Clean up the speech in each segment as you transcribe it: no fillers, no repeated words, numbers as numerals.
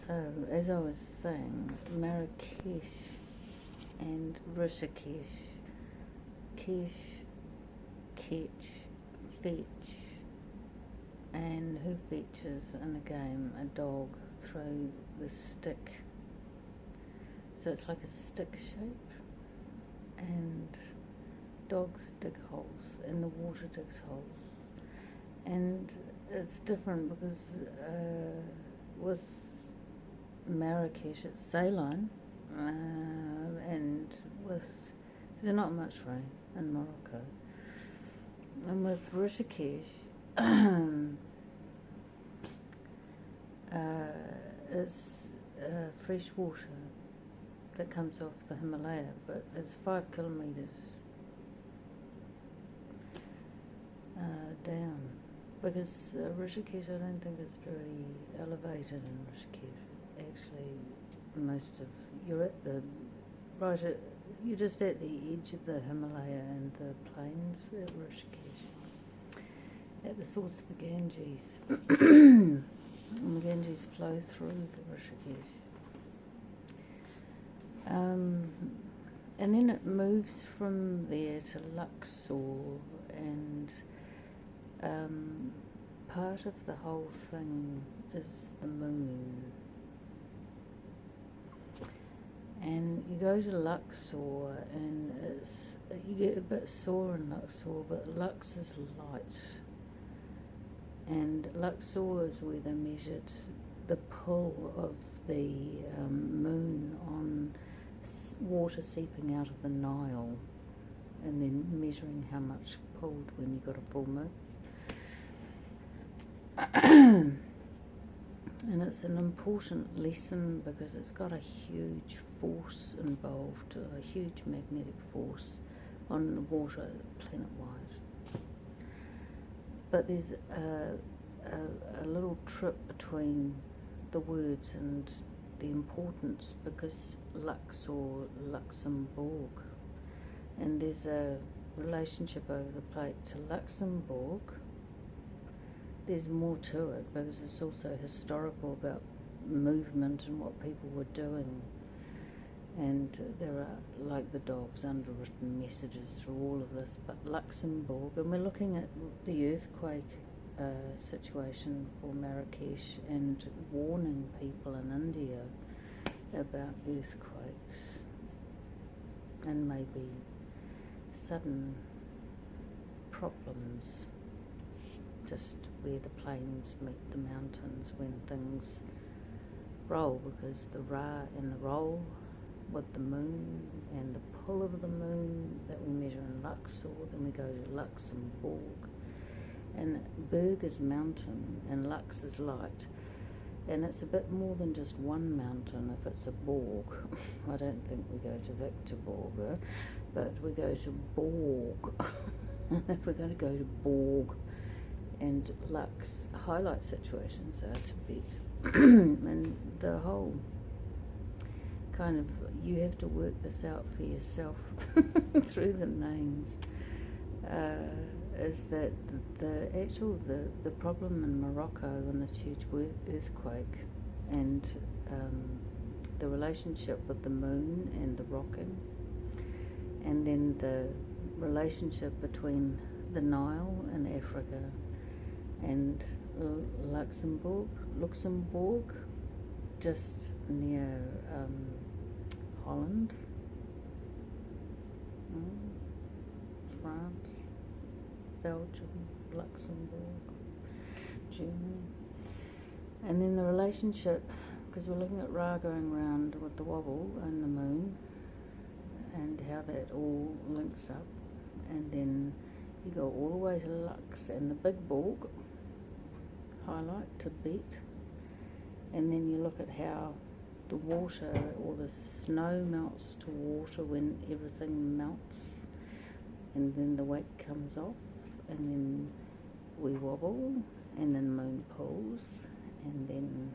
So, as I was saying, Marrakesh and Rishikesh, catch, fetch, and who fetches in a game a dog through the stick. So it's like a stick shape, and dogs dig holes, and the water digs holes. And it's different because with Marrakesh it's saline, and with there's not much rain in Morocco, and with Rishikesh it's fresh water that comes off the Himalaya, but it's 5 kilometres down, because Rishikesh, I don't think it's very elevated in Rishikesh. Actually, you're at the you're just at the edge of the Himalaya and the plains at Rishikesh, at the source of the Ganges. And the Ganges flow through the Rishikesh. And then it moves from there to Luxor, and part of the whole thing is the moon. And you go to Luxor, and you get a bit sore in Luxor, but Lux is light. And Luxor is where they measured the pull of the moon on water seeping out of the Nile, and then measuring how much pulled when you got a full moon. And it's an important lesson because it's got a huge force involved, a huge magnetic force on the water planet-wide. But there's a little trip between the words and the importance, because Luxor, Luxembourg, and there's a relationship over the plate to Luxembourg. There's more to it because it's also historical about movement and what people were doing, and there are, like the dogs, underwritten messages through all of this. But Luxembourg, and we're looking at the earthquake situation for Marrakesh and warning people in India about earthquakes and maybe sudden problems just where the plains meet the mountains when things roll, because the Ra and the roll with the moon and the pull of the moon that we measure in Luxor, then we go to Luxembourg. And Berg is mountain and Lux is light, and it's a bit more than just one mountain if it's a Borg. I don't think we go to Victorborg, but we go to Borg. If we're going to go to Borg, and Lux highlight situations are Tibet. And the whole kind of, you have to work this out for yourself through the names, is that the problem in Morocco and this huge earthquake, and the relationship with the moon and the rocking, and then the relationship between the Nile and Africa and Luxembourg, just near Holland, France, Belgium, Luxembourg, Germany. And then the relationship, because we're looking at Ra going round with the wobble and the moon, and how that all links up. And then you go all the way to Lux and the big Borg, highlight Tibet, and then you look at how the water or the snow melts to water when everything melts, and then the weight comes off, and then we wobble, and then the moon pulls, and then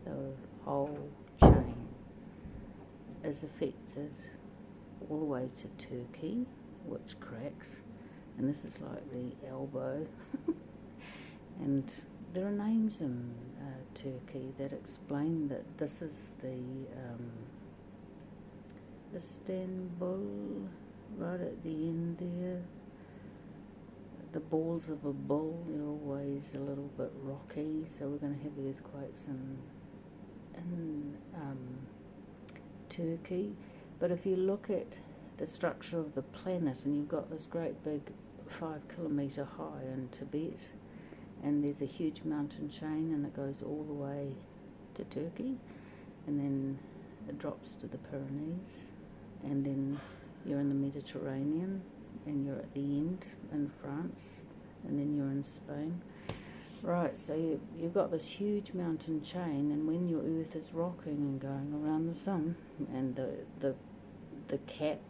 the whole chain is affected all the way to Turkey, which cracks, and this is like the elbow. And there are names in Turkey that explain that this is the Istanbul, right at the end there. The balls of a bull, they're always a little bit rocky, so we're going to have earthquakes in Turkey. But if you look at the structure of the planet, and you've got this great big 5 kilometre high in Tibet, and there's a huge mountain chain, and it goes all the way to Turkey, and then it drops to the Pyrenees, and then you're in the Mediterranean, and you're at the end in France, and then you're in Spain. Right, so you've got this huge mountain chain, and when your Earth is rocking and going around the sun, and the cap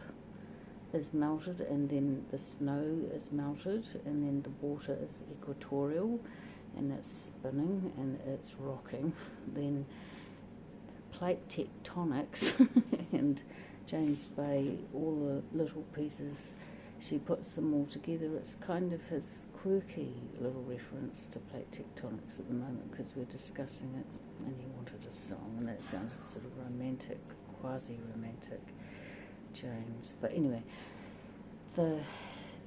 is melted, and then the snow is melted, and then the water is equatorial, and it's spinning and it's rocking, then plate tectonics and James Bay, all the little pieces, she puts them all together. It's kind of his quirky little reference to plate tectonics at the moment, because we're discussing it, and he wanted a song, and that sounds sort of romantic, quasi-romantic, James. But anyway, the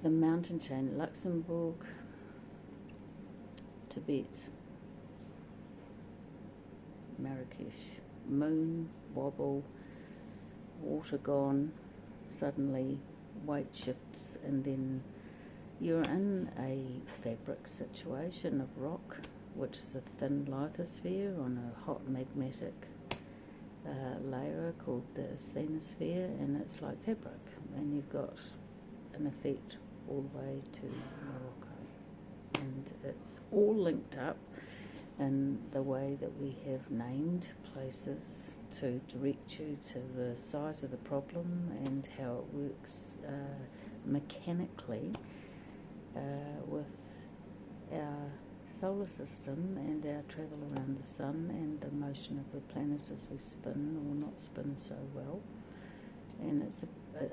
mountain chain, Luxembourg, Tibet, Marrakesh, moon, wobble, water gone, suddenly weight shifts, and then you're in a fabric situation of rock, which is a thin lithosphere on a hot magmatic layer called the asthenosphere, and it's like fabric, and you've got an effect all the way to Morocco, and it's all linked up in the way that we have named places to direct you to the size of the problem and how it works mechanically with our solar system and our travel around the sun and the motion of the planet as we spin or not spin so well. And it's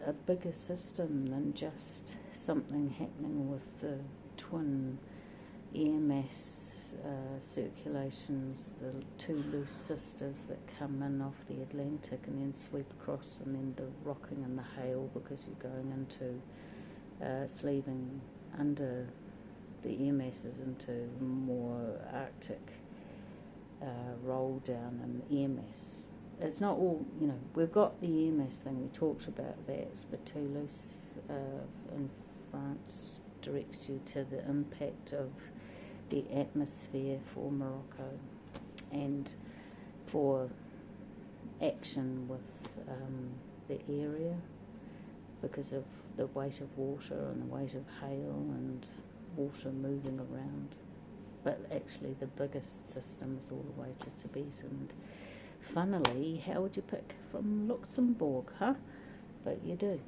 a bigger system than just something happening with the twin air mass circulations, the two loose sisters that come in off the Atlantic and then sweep across, and then the rocking and the hail, because you're going into sleeving under the air masses into more Arctic roll down and air mass. It's not all, we've got the air mass thing, we talked about that. The two loose in France directs you to the impact of the atmosphere for Morocco and for action with the area because of the weight of water and the weight of hail and water moving around. But actually the biggest system is all the way to Tibet, and funnily, how would you pick from Luxembourg, huh? But you do.